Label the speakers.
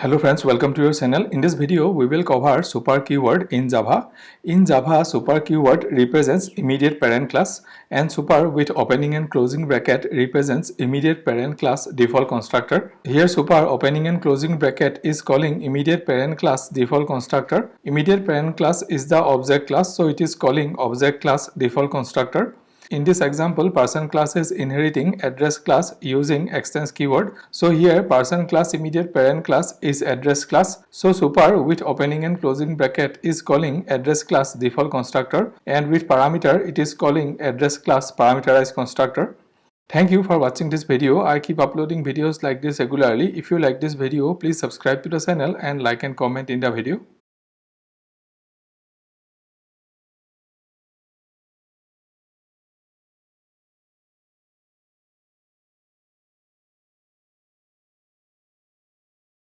Speaker 1: Hello friends, welcome to your channel. In this video, we will cover super keyword in Java. In Java, super keyword represents immediate parent class and super with opening and closing bracket represents immediate parent class default constructor. Here super opening and closing bracket is calling immediate parent class default constructor. Immediate parent class is the object class, so it is calling object class default constructor. In this example, person class is inheriting address class using extends keyword. So here person class immediate parent class is address class. So super with opening and closing bracket is calling address class default constructor, and with parameter it is calling address class parameterized constructor. Thank you for watching this video. I keep uploading videos like this regularly. If you like this video, please subscribe to the channel and like and comment in the video.